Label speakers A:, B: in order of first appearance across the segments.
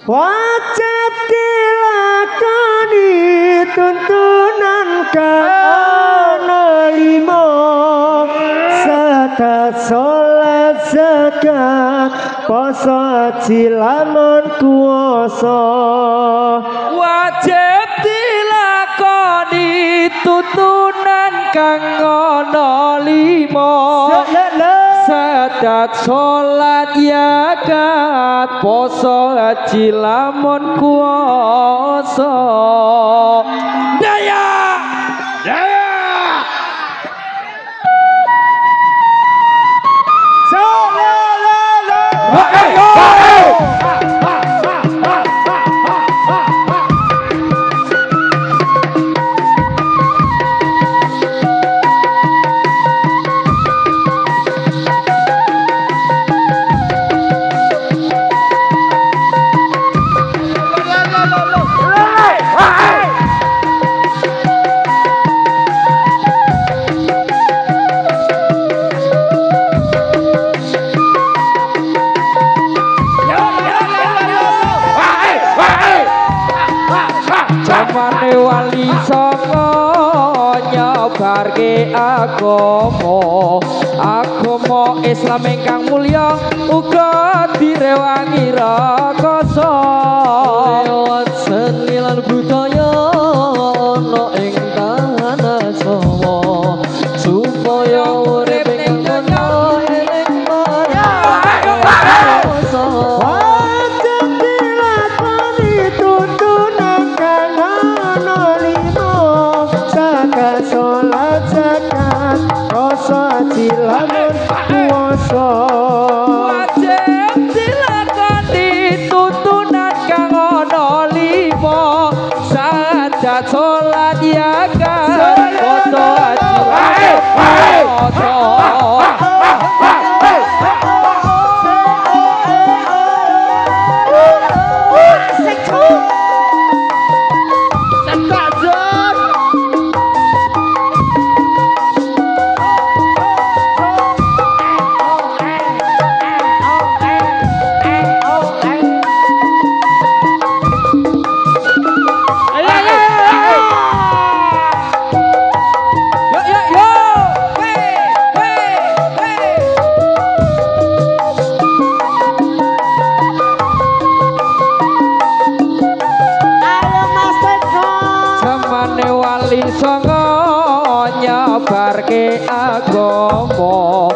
A: wajib dilakoni tuntunan kana lima sadat salat zakat poso haji lamun kuwasa
B: wajib dilakoni tuntunan kang ana lima sadat salat zakat poso haji lamun kuwasa daya zamane wali songo nyebarke agama Islam ingkang mulya uga direwangi rakasa lewat seni lan budaya ana ing tanah Jawa supaya urip ing donya eling marang
A: salat zakat rasa dilamun kuwasa
B: wajib dilakoni tuntunan kang ana lima salat salat zakat rasa wali songo nyebarke agama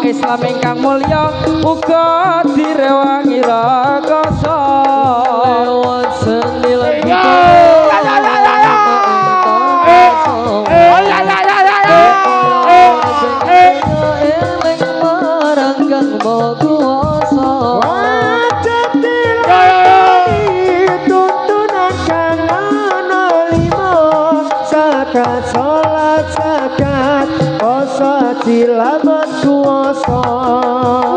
B: Islam ingkang mulya uga direwangi rakasa lewat seni lan eling marang kang maha kuwasa
A: wajib dilakoni tuntunan kang ana lima sadat salat zakat poso haji lamun kuwasa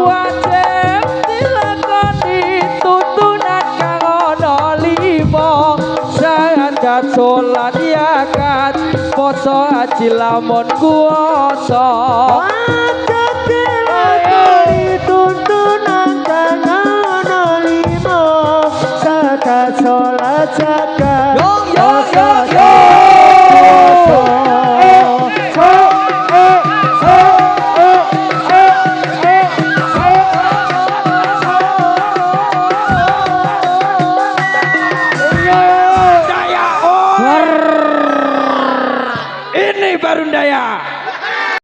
B: wajib dilakoni tuntunan kang ana lima sadat salat zakat poso haji lamun kuwasa
A: wajib dilakoni tuntunan kang ana lima sadat salat zakat poso
B: ini baru daya.